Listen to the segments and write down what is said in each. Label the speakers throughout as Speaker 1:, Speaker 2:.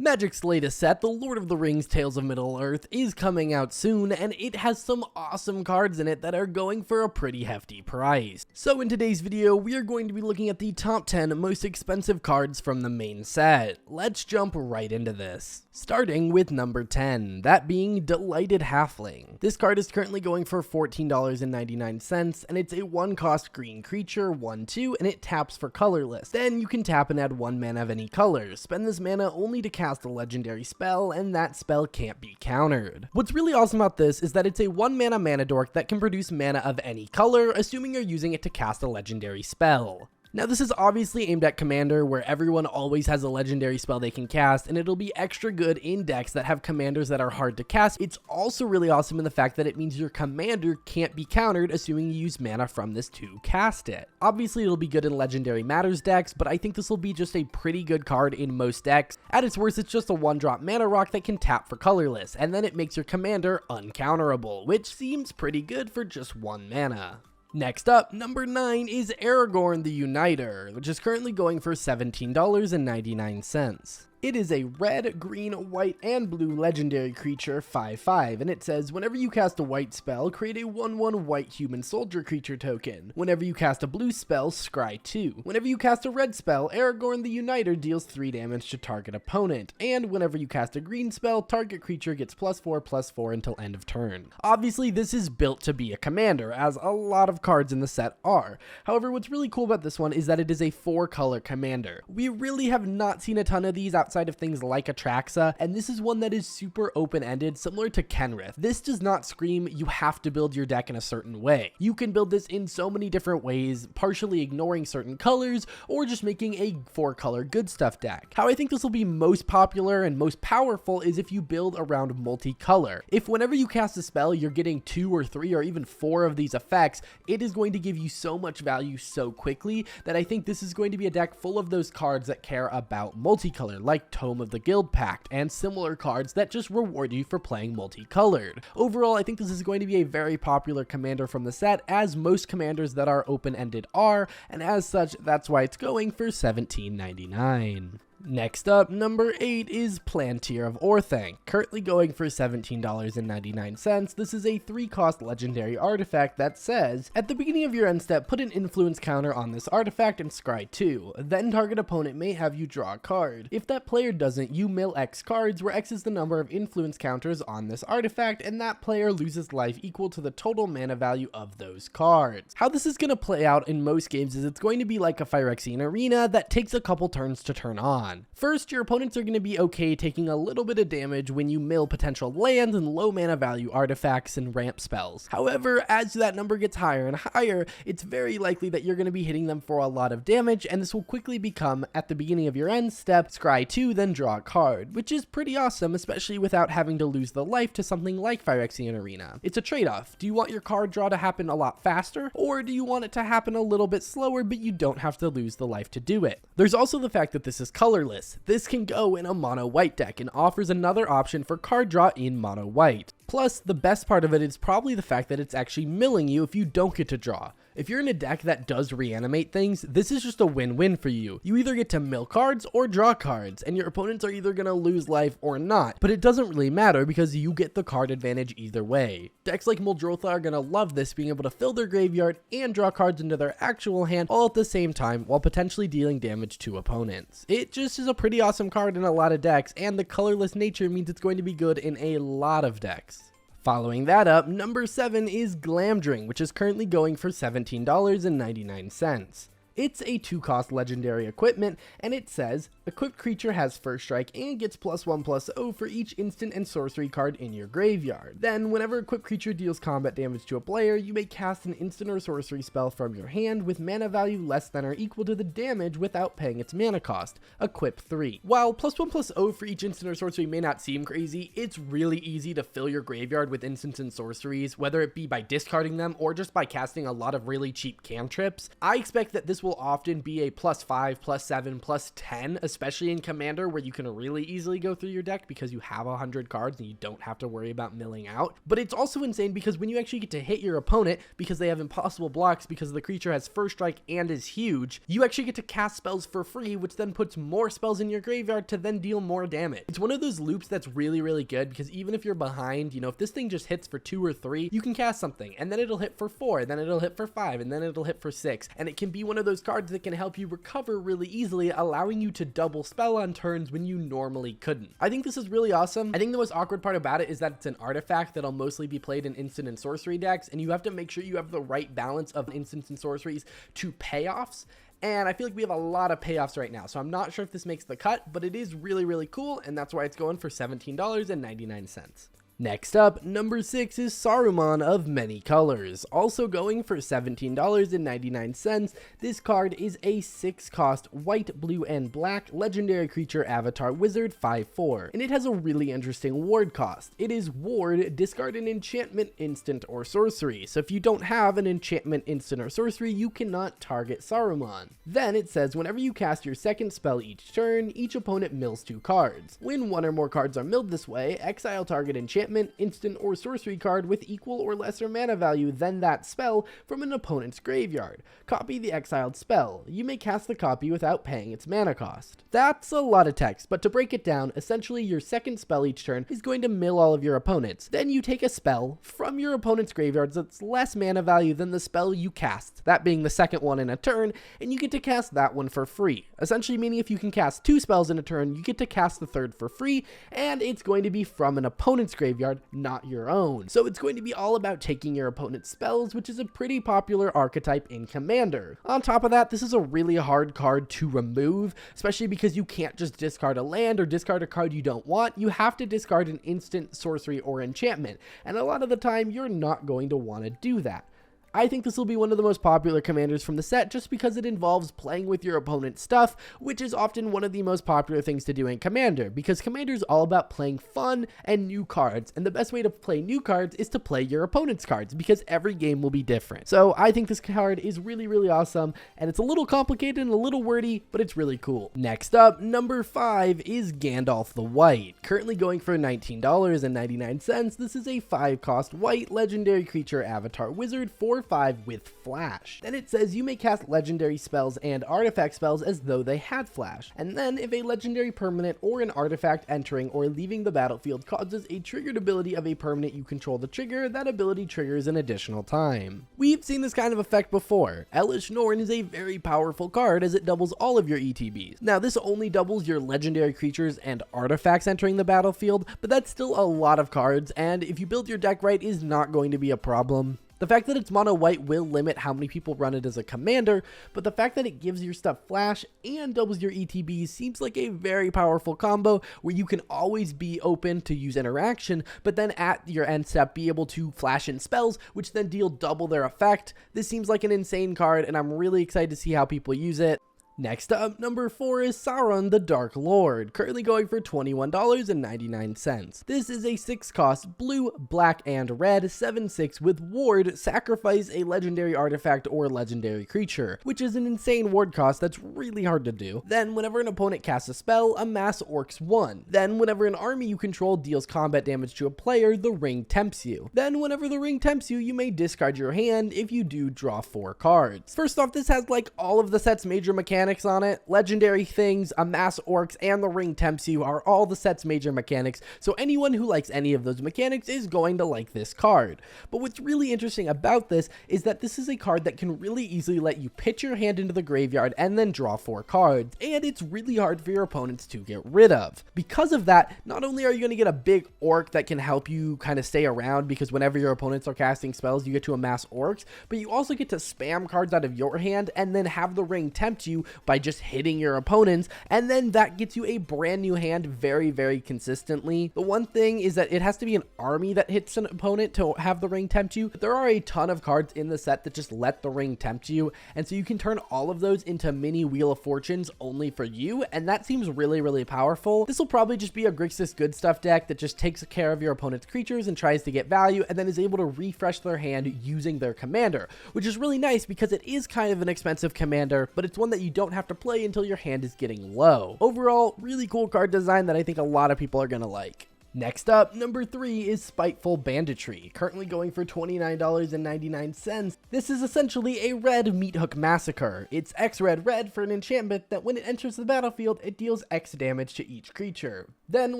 Speaker 1: Magic's latest set, The Lord of the Rings Tales of Middle-earth, is coming out soon, and it has some awesome cards in it that are going for a pretty hefty price. So in today's video, we are going to be looking at the top 10 most expensive cards from the main set. Let's jump right into this. Starting with number 10, that being Delighted Halfling. This card is currently going for $14.99, and it's a 1-cost green creature, 1/2, and it taps for colorless. Then you can tap and add 1 mana of any color. Spend this mana only to cast a legendary spell, and that spell can't be countered. What's really awesome about this is that it's a 1 mana dork that can produce mana of any color, assuming you're using it to cast a legendary spell. Now this is obviously aimed at Commander, where everyone always has a legendary spell they can cast, and it'll be extra good in decks that have commanders that are hard to cast. It's also really awesome in the fact that it means your commander can't be countered, assuming you use mana from this to cast it. Obviously it'll be good in Legendary Matters decks, but I think this will be just a pretty good card in most decks. At its worst, it's just a 1-drop mana rock that can tap for colorless, and then it makes your commander uncounterable, which seems pretty good for just 1 mana. Next up, number 9 is Aragorn the Uniter, which is currently going for $17.99. It is a red, green, white, and blue legendary creature, 5/5, and it says, whenever you cast a white spell, create a 1/1 white human soldier creature token. Whenever you cast a blue spell, scry 2. Whenever you cast a red spell, Aragorn the Uniter deals 3 damage to target opponent. And whenever you cast a green spell, target creature gets +4/+4 until end of turn. Obviously, this is built to be a commander, as a lot of cards in the set are. However, what's really cool about this one is that it is a 4-color commander. We really have not seen a ton of these outside of things like Atraxa, and this is one that is super open-ended, similar to Kenrith. This does not scream you have to build your deck in a certain way. You can build this in so many different ways, partially ignoring certain colors, or just making a 4-color good stuff deck. How I think this will be most popular and most powerful is if you build around multicolor. If whenever you cast a spell, you're getting 2 or 3 or even 4 of these effects, it is going to give you so much value so quickly that I think this is going to be a deck full of those cards that care about multicolor, like Tome of the Guild Pact, and similar cards that just reward you for playing multicolored. Overall, I think this is going to be a very popular commander from the set, as most commanders that are open-ended are, and as such, that's why it's going for $17.99. Next up, number 8 is Palantir of Orthanc, currently going for $17.99. This is a 3-cost legendary artifact that says, at the beginning of your end step, put an influence counter on this artifact and scry 2. Then target opponent may have you draw a card. If that player doesn't, you mill X cards, where X is the number of influence counters on this artifact, and that player loses life equal to the total mana value of those cards. How this is going to play out in most games is it's going to be like a Phyrexian Arena that takes a couple turns to turn on. First, your opponents are going to be okay taking a little bit of damage when you mill potential lands and low mana value artifacts and ramp spells. However, as that number gets higher and higher, it's very likely that you're going to be hitting them for a lot of damage, and this will quickly become, at the beginning of your end step, scry 2, then draw a card, which is pretty awesome, especially without having to lose the life to something like Phyrexian Arena. It's a trade-off. Do you want your card draw to happen a lot faster, or do you want it to happen a little bit slower, but you don't have to lose the life to do it? There's also the fact that this is colorless. This can go in a mono white deck and offers another option for card draw in mono white. Plus, the best part of it is probably the fact that it's actually milling you if you don't get to draw. If you're in a deck that does reanimate things, this is just a win-win for you. You either get to mill cards or draw cards, and your opponents are either going to lose life or not, but it doesn't really matter because you get the card advantage either way. Decks like Muldrotha are going to love this, being able to fill their graveyard and draw cards into their actual hand all at the same time while potentially dealing damage to opponents. It just is a pretty awesome card in a lot of decks, and the colorless nature means it's going to be good in a lot of decks. Following that up, number 7 is Glamdring, which is currently going for $17.99. It's a 2-cost legendary equipment, and it says, equipped creature has first strike and gets +1/+0 for each instant and sorcery card in your graveyard. Then, whenever equipped creature deals combat damage to a player, you may cast an instant or sorcery spell from your hand with mana value less than or equal to the damage without paying its mana cost. Equip 3. While +1/+0 for each instant or sorcery may not seem crazy, it's really easy to fill your graveyard with instants and sorceries, whether it be by discarding them or just by casting a lot of really cheap cantrips. I expect that this this will often be a +5, +7, +10, especially in Commander, where you can really easily go through your deck because you have 100 cards and you don't have to worry about milling out. But it's also insane because when you actually get to hit your opponent, because they have impossible blocks because the creature has first strike and is huge, you actually get to cast spells for free, which then puts more spells in your graveyard to then deal more damage. It's one of those loops that's really, really good because even if you're behind, you know, if this thing just hits for 2 or 3, you can cast something and then it'll hit for 4, and then it'll hit for 5, and then it'll hit for 6. And it can be one of those cards that can help you recover really easily, allowing you to double spell on turns when you normally couldn't. I think this is really awesome. I think the most awkward part about it is that it's an artifact that'll mostly be played in instant and sorcery decks, and you have to make sure you have the right balance of instants and sorceries to payoffs. And I feel like we have a lot of payoffs right now, so I'm not sure if this makes the cut, but it is really, really cool, and that's why it's going for $17.99. Next up, number 6 is Saruman of Many Colors, also going for $17.99. This card is a 6-cost white, blue, and black legendary creature avatar wizard 5/4, and it has a really interesting ward cost. It is ward, discard an enchantment, instant, or sorcery. So if you don't have an enchantment, instant, or sorcery, you cannot target Saruman. Then it says whenever you cast your second spell each turn, each opponent mills 2 cards. When 1 or more cards are milled this way, exile target enchantment, instant, or sorcery card with equal or lesser mana value than that spell from an opponent's graveyard. Copy the exiled spell. You may cast the copy without paying its mana cost. That's a lot of text, but to break it down, essentially your second spell each turn is going to mill all of your opponents. Then you take a spell from your opponent's graveyard that's less mana value than the spell you cast, that being the second one in a turn, and you get to cast that one for free. Essentially meaning if you can cast 2 spells in a turn, you get to cast the third for free, and it's going to be from an opponent's graveyard, not your own. So it's going to be all about taking your opponent's spells, which is a pretty popular archetype in Commander. On top of that, this is a really hard card to remove, especially because you can't just discard a land or discard a card you don't want. You have to discard an instant, sorcery, or enchantment, and a lot of the time you're not going to want to do that. I think this will be one of the most popular commanders from the set just because it involves playing with your opponent's stuff, which is often one of the most popular things to do in Commander, because Commander is all about playing fun and new cards, and the best way to play new cards is to play your opponent's cards, because every game will be different. So I think this card is really, really awesome, and it's a little complicated and a little wordy, but it's really cool. Next up, number 5 is Gandalf the White, currently going for $19.99. This is a 5-cost white legendary creature avatar wizard 4/5 with flash. Then it says you may cast legendary spells and artifact spells as though they had flash. And then if a legendary permanent or an artifact entering or leaving the battlefield causes a triggered ability of a permanent you control to trigger, that ability triggers an additional time. We've seen this kind of effect before. Elesh Norn is a very powerful card as it doubles all of your ETBs. Now this only doubles your legendary creatures and artifacts entering the battlefield, but that's still a lot of cards, and if you build your deck right, is not going to be a problem. The fact that it's mono white will limit how many people run it as a commander, but the fact that it gives your stuff flash and doubles your ETBs seems like a very powerful combo where you can always be open to use interaction, but then at your end step be able to flash in spells, which then deal double their effect. This seems like an insane card, and I'm really excited to see how people use it. Next up, number 4 is Sauron the Dark Lord, currently going for $21.99. This is a 6-cost blue, black, and red 7/6 with ward, sacrifice a legendary artifact or legendary creature, which is an insane ward cost that's really hard to do. Then whenever an opponent casts a spell, amass Orcs 1. Then whenever an army you control deals combat damage to a player, the ring tempts you. Then whenever the ring tempts you, you may discard your hand. If you do, draw 4 cards. First off, this has like all of the set's major mechanics on it. Legendary things, amass Orcs, and the ring tempts you are all the set's major mechanics, so anyone who likes any of those mechanics is going to like this card. But what's really interesting about this is that this is a card that can really easily let you pitch your hand into the graveyard and then draw 4 cards, and it's really hard for your opponents to get rid of. Because of that, not only are you going to get a big Orc that can help you kind of stay around, because whenever your opponents are casting spells you get to amass Orcs, but you also get to spam cards out of your hand and then have the ring tempt you, by just hitting your opponents, and then that gets you a brand new hand very, very consistently. The one thing is that it has to be an army that hits an opponent to have the ring tempt you, but there are a ton of cards in the set that just let the ring tempt you, and so you can turn all of those into mini Wheel of Fortunes only for you, and that seems really, really powerful. This will probably just be a Grixis Good Stuff deck that just takes care of your opponent's creatures and tries to get value, and then is able to refresh their hand using their commander, which is really nice because it is kind of an expensive commander, but it's one that you don't have to play until your hand is getting low. Overall, really cool card design that I think a lot of people are gonna like. Next up, number 3 is Spiteful Banditry, currently going for $29.99. This is essentially a red Meat Hook Massacre. It's X red red for an enchantment that when it enters the battlefield, it deals X damage to each creature. Then,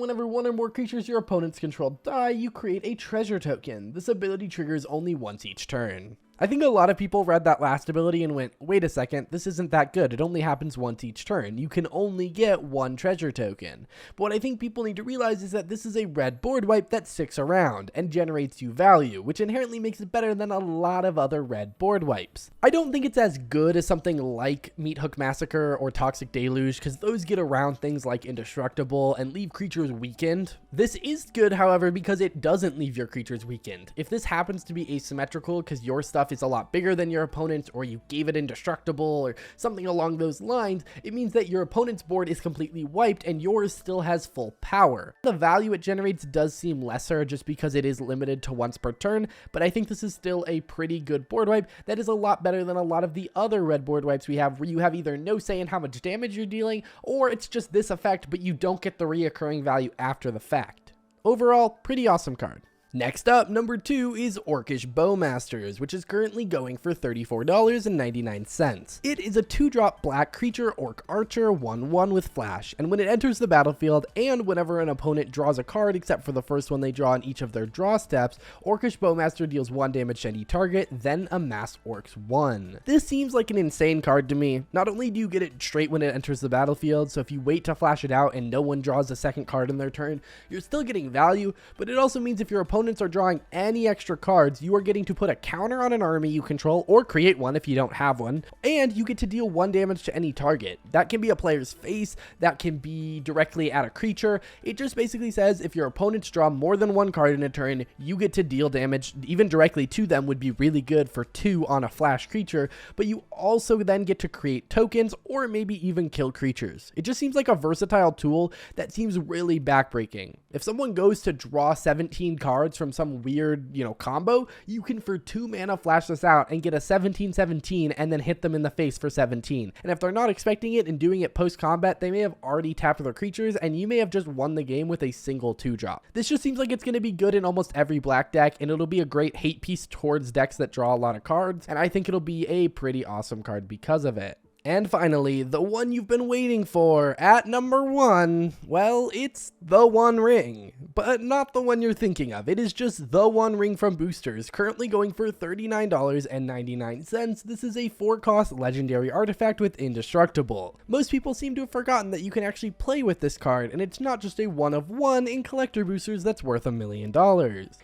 Speaker 1: whenever one or more creatures your opponents control die, you create a treasure token. This ability triggers only once each turn. I think a lot of people read that last ability and went, wait a second, this isn't that good. It only happens once each turn. You can only get one treasure token. But what I think people need to realize is that this is a red board wipe that sticks around and generates you value, which inherently makes it better than a lot of other red board wipes. I don't think it's as good as something like Meat Hook Massacre or Toxic Deluge, because those get around things like Indestructible and leave creatures weakened. This is good, however, because it doesn't leave your creatures weakened. If this happens to be asymmetrical because your stuff is a lot bigger than your opponent's, or you gave it Indestructible or something along those lines, it means that your opponent's board is completely wiped and yours still has full power. The value it generates does seem lesser just because it is limited to once per turn, but I think this is still a pretty good board wipe that is a lot better than a lot of the other red board wipes we have, where you have either no say in how much damage you're dealing, or it's just this effect but you don't get the reoccurring value after the fact. Overall, pretty awesome card. Next up, number 2 is Orcish Bowmasters, which is currently going for $34.99. It is a 2-drop black creature orc archer 1/1 with flash, and when it enters the battlefield and whenever an opponent draws a card except for the first one they draw in each of their draw steps, Orcish Bowmaster deals 1 damage to any target, then amass Orcs 1. This seems like an insane card to me. Not only do you get it straight when it enters the battlefield, so if you wait to flash it out and no one draws a second card in their turn, you're still getting value, but it also means if your opponent are drawing any extra cards, you are getting to put a counter on an army you control, or create one if you don't have one, and you get to deal 1 damage to any target. That can be a player's face, that can be directly at a creature. It just basically says if your opponents draw more than 1 card in a turn, you get to deal damage. Even directly to them would be really good for 2 on a flash creature, but you also then get to create tokens or maybe even kill creatures. It just seems like a versatile tool that seems really backbreaking. If someone goes to draw 17 cards from some weird, combo, you can for 2 mana flash this out and get a 17/17 and then hit them in the face for 17. And if they're not expecting it and doing it post combat, they may have already tapped their creatures and you may have just won the game with a single 2-drop. This just seems like it's going to be good in almost every black deck, and it'll be a great hate piece towards decks that draw a lot of cards, and I think it'll be a pretty awesome card because of it. And finally, the one you've been waiting for at number 1, well, it's the One Ring, but not the one you're thinking of. It is just the One Ring from Boosters, currently going for $39.99. This is a 4-cost legendary artifact with Indestructible. Most people seem to have forgotten that you can actually play with this card, and it's not just a 1/1 in collector boosters that's worth $1 million.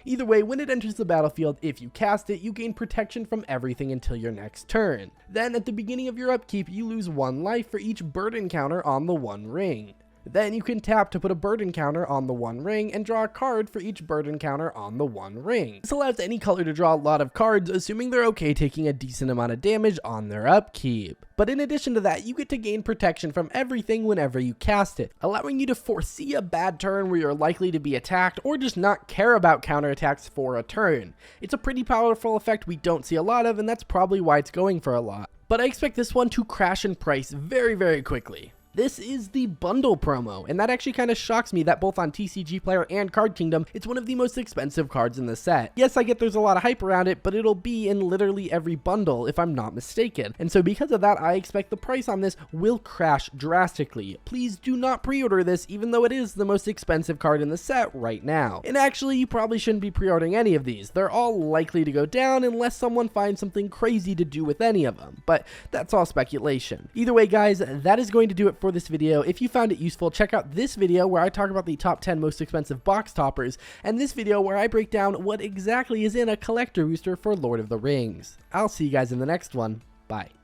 Speaker 1: Either way, when it enters the battlefield, if you cast it, you gain protection from everything until your next turn. Then, at the beginning of your upkeep, you lose 1 life for each burden counter on the One Ring. Then you can tap to put a burden counter on the One Ring and draw a card for each burden counter on the One Ring. This allows any color to draw a lot of cards, assuming they're okay taking a decent amount of damage on their upkeep. But in addition to that, you get to gain protection from everything whenever you cast it, allowing you to foresee a bad turn where you're likely to be attacked or just not care about counterattacks for a turn. It's a pretty powerful effect we don't see a lot of, and that's probably why it's going for a lot. But I expect this one to crash in price very, very quickly. This is the bundle promo, and that actually kind of shocks me that both on TCG Player and Card Kingdom, it's one of the most expensive cards in the set. Yes, I get there's a lot of hype around it, but it'll be in literally every bundle if I'm not mistaken. And so because of that, I expect the price on this will crash drastically. Please do not pre-order this, even though it is the most expensive card in the set right now. And actually, you probably shouldn't be pre-ordering any of these. They're all likely to go down unless someone finds something crazy to do with any of them, but that's all speculation. Either way, guys, that is going to do it for this video. If you found it useful, check out this video where I talk about the top 10 most expensive box toppers, and this video where I break down what exactly is in a collector booster for Lord of the Rings. I'll see you guys in the next one. Bye.